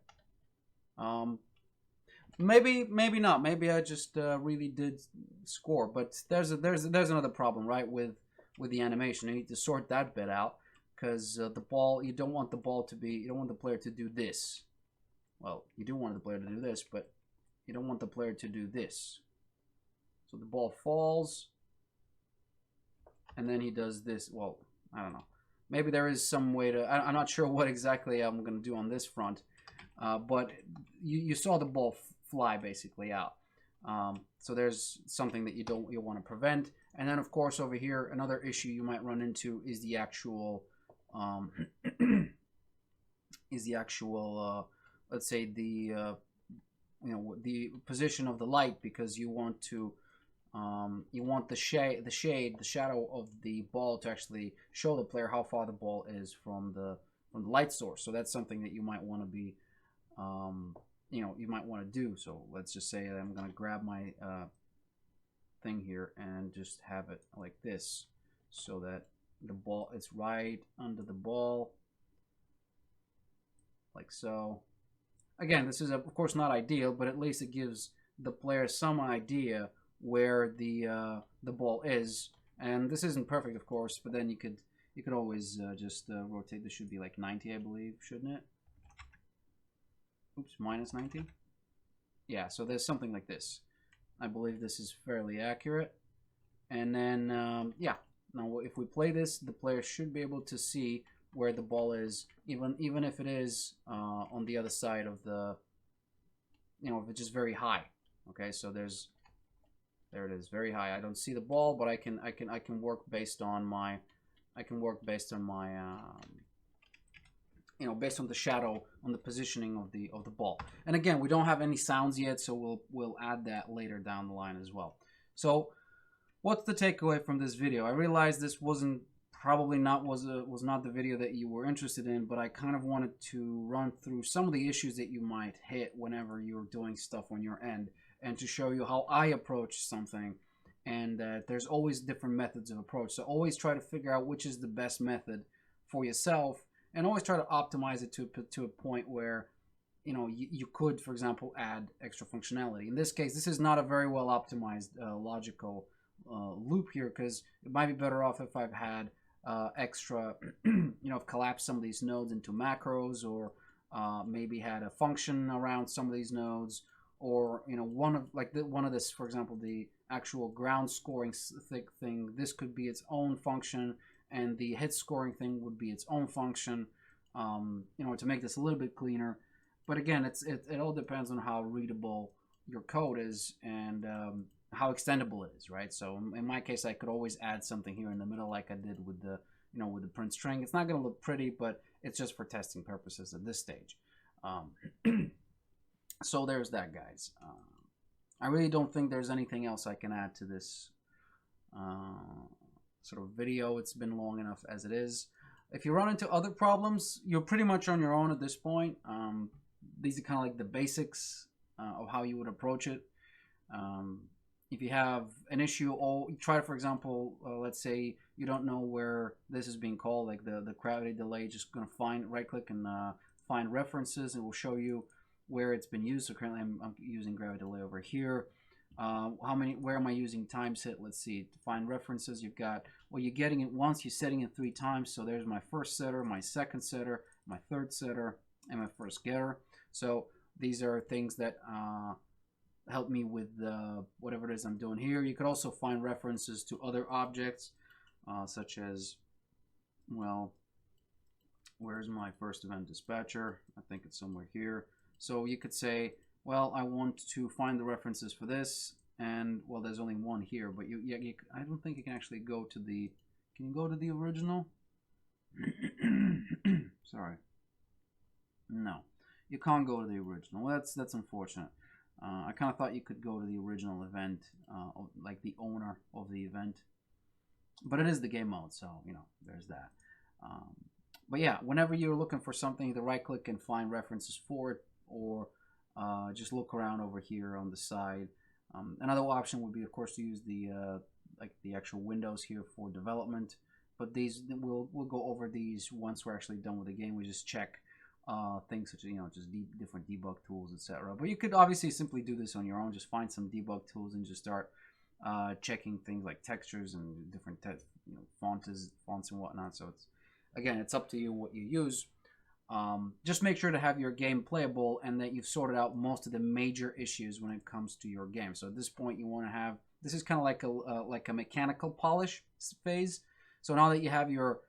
Maybe not. Maybe I just really did score. But there's another problem, right, with the animation. You need to sort that bit out. Because the ball, you don't want the ball to be, you don't want the player to do this. Well, you do want the player to do this, but you don't want the player to do this. So the ball falls, and then he does this. Well, I don't know. Maybe there is some way to, I'm not sure what exactly I'm going to do on this front. But you saw the ball fly basically out. So there's something that you want to prevent. And then, of course, over here, another issue you might run into is the actual... let's say the the position of the light, because you want to the shadow of the ball to actually show the player how far the ball is from the light source. So that's something that you might want to be you might want to do. So let's just say that I'm going to grab my thing here and just have it like this, so that the ball is right under the ball, like so. Again, this is of course not ideal, but at least it gives the player some idea where the ball is. And this isn't perfect, of course, but then you could always just rotate. This should be like 90, I believe, shouldn't it? Oops, minus 90. Yeah, so there's something like this. I believe this is fairly accurate. And then yeah. Now, if we play this, the player should be able to see where the ball is, even if it is on the other side of the, if it's just very high. Okay, so there it is, very high. I don't see the ball, but I can work based on my, based on the shadow, on the positioning of the ball. And again, we don't have any sounds yet, so we'll add that later down the line as well. So, what's the takeaway from this video? I realized this was not the video that you were interested in, but I kind of wanted to run through some of the issues that you might hit whenever you're doing stuff on your end. and to show you how I approach something, and that there's always different methods of approach. So always try to figure out which is the best method for yourself, and always try to optimize it to a point where you could, for example, add extra functionality. In this case, this is not a very well optimized logical loop here, because it might be better off if I've had extra, collapsed some of these nodes into macros, or maybe had a function around some of these nodes, or one of this, for example, the actual ground scoring thing. This could be its own function, and the hit scoring thing would be its own function. To make this a little bit cleaner. But again, it all depends on how readable your code is, and how extendable it is, right? So in my case, I could always add something here in the middle, like I did with the with the print string. It's not going to look pretty, but it's just for testing purposes at this stage. So there's that, guys. I really don't think there's anything else I can add to this sort of video. It's been long enough as it is. If you run into other problems, you're pretty much on your own at this point. These are kind of like the basics of how you would approach it. If you have an issue, or you try to, for example, let's say you don't know where this is being called, like the gravity delay, just going to right click and find references. It will show you where it's been used. So currently I'm using gravity delay over here. Where am I using times hit? Let's see. To find references, you've got, well, you're getting it once, you're setting it 3 times. So there's my first setter, my second setter, my third setter, and my first getter. So these are things that help me with whatever it is I'm doing here. You could also find references to other objects, such as, well, where's my first event dispatcher? I think it's somewhere here. So you could say, well, I want to find the references for this, and, well, there's only one here, but I don't think you can actually go to the, can you go to the original? Sorry. No, you can't go to the original. Well, that's unfortunate. I kind of thought you could go to the original event, like the owner of the event, but it is the game mode, so, there's that. But yeah, whenever you're looking for something, either right click and find references for it, or just look around over here on the side. Another option would be, of course, to use the the actual windows here for development. But these we'll go over these once we're actually done with the game. We just check things such as just different debug tools, etc. But you could obviously simply do this on your own. Just find some debug tools and just start checking things like textures and different fonts and whatnot. So it's up to you what you use. Just make sure to have your game playable and that you've sorted out most of the major issues when it comes to your game. So at this point, you want to have, this is kind of like a mechanical polish phase. So now that you have your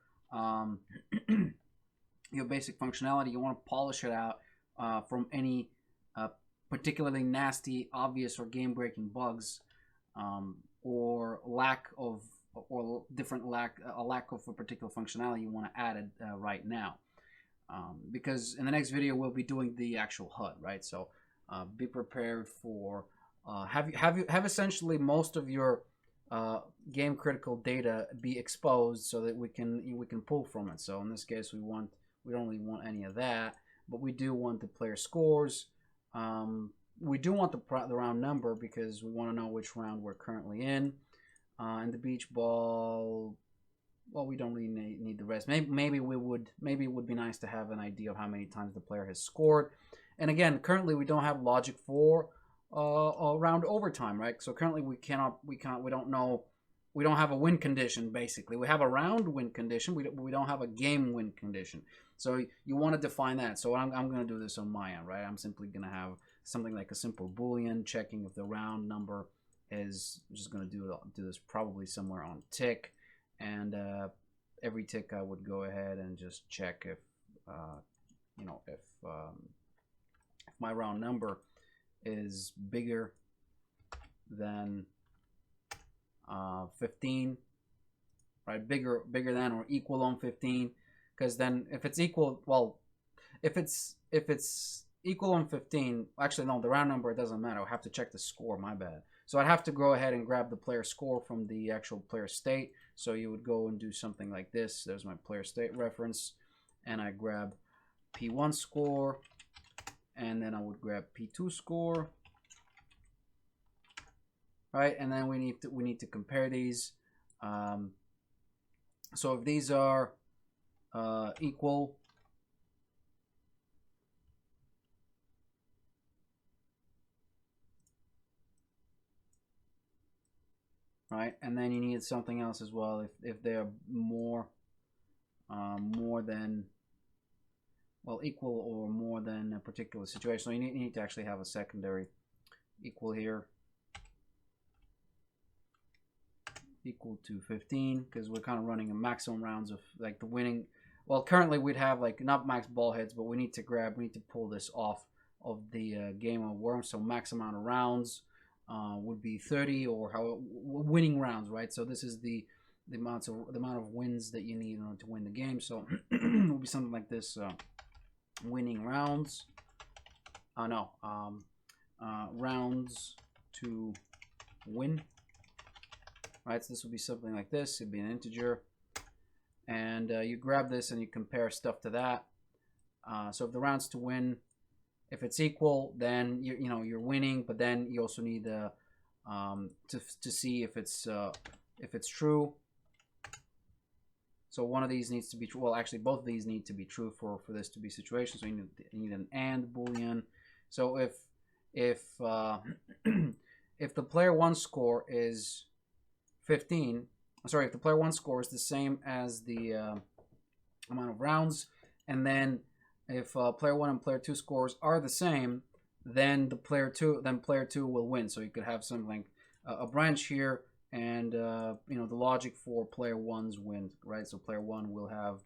your basic functionality, you want to polish it out from any particularly nasty, obvious, or game-breaking bugs, or a lack of a particular functionality you want to add it right now. Because in the next video we'll be doing the actual HUD, right? So be prepared for have essentially most of your game critical data be exposed so that we can pull from it. So in this case we don't really want any of that, but we do want the player scores. We do want the round number because we want to know which round we're currently in. And the beach ball, well, we don't really need the rest. Maybe it would be nice to have an idea of how many times the player has scored. And again, currently we don't have logic for around overtime, right? So currently we don't know. We don't have a win condition. Basically, we have a round win condition. We don't have a game win condition. So you want to define that. So I'm going to do this on my end, right? I'm simply going to have something like a simple Boolean checking if the round number is just going to do this probably somewhere on tick. And every tick I would go ahead and just check if if my round number is bigger than 15, right? Bigger than or equal on 15, because then if it's equal, well, if it's equal on 15, actually no, the round number, it doesn't matter. I have to check the score, my bad. So I'd have to go ahead and grab the player score from the actual player state. So you would go and do something like this. There's my player state reference, and I grab P1 score, and then I would grab P2 score, right? And then we need to compare these. So if these are equal, right? And then you need something else as well if they're more than, well, equal or more than a particular situation. So you need to actually have a secondary equal here, equal to 15, because we're kind of running a maximum rounds of like the winning. Well, currently we'd have like not max ball heads, but we need to pull this off of the game of worms. So max amount of rounds would be 30, or how winning rounds, right? So this is the amount of wins that you need in order to win the game. So it will be something like this: winning rounds. Rounds to win. Right, so this would be something like this. It'd be an integer, and you grab this and you compare stuff to that. So if the rounds to win, if it's equal, then you're winning. But then you also need to see if it's true. So one of these needs to be true. Well, actually, both of these need to be true for this to be situation. So you need an AND boolean. So if if the player 1 score is 15, sorry, if the player 1 score is the same as the amount of rounds, and then if player 1 and player 2 scores are the same, then player 2 will win. So you could have something like a branch here, and the logic for player 1's win, right? So player 1 will have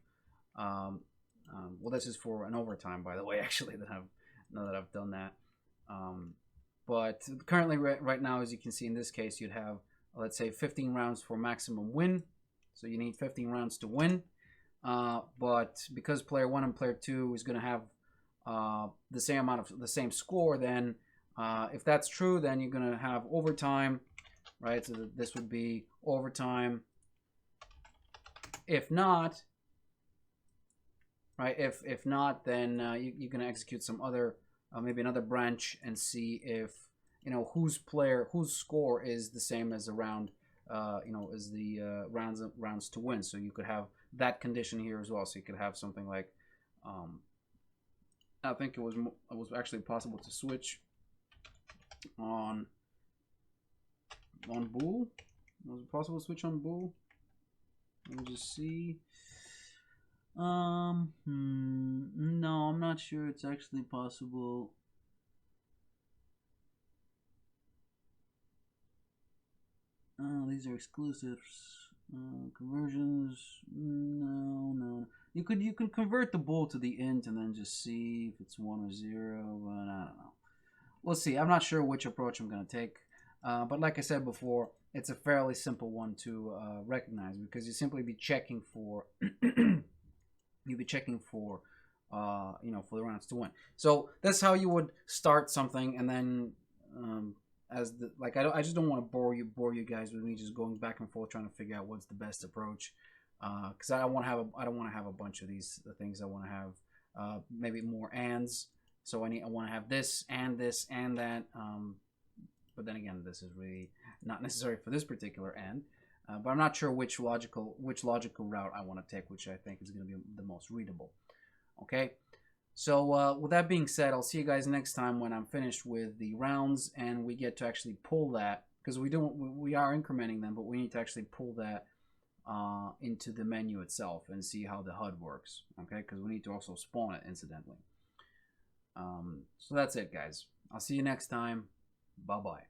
well, this is for an overtime, by the way, actually, now that I've done that. But currently right now, as you can see in this case, you'd have, let's say, 15 rounds for maximum win. So you need 15 rounds to win. But because player 1 and player 2 is going to have the same score, then if that's true, then you're going to have overtime, right? So this would be overtime. If not, right? If not, then you're going to execute some other maybe another branch and see if whose score is the same as the round, as the rounds to win. So you could have that condition here as well. So you could have something like, I think it was actually possible to switch on bool. Was it possible to switch on bool? Let me just see. No, I'm not sure it's actually possible. These are exclusives. Conversions. No. You could convert the bool to the int and then just see if it's 1 or 0, but I don't know. We'll see. I'm not sure which approach I'm going to take. But like I said before, it's a fairly simple one to recognize, because you simply be checking for for the rounds to win. So that's how you would start something, and then I just don't want to bore you guys with me just going back and forth trying to figure out what's the best approach, because I don't want to have a bunch of these things. I want to have maybe more ands. So I want to have this and that. But then again, this is really not necessary for this particular and. But I'm not sure which logical route I want to take, which I think is going to be the most readable. Okay, so with that being said, I'll see you guys next time when I'm finished with the rounds and we get to actually pull that, because we are incrementing them, but we need to actually pull that into the menu itself and see how the HUD works. Okay, because we need to also spawn it incidentally. So that's it, guys. I'll see you next time. Bye bye.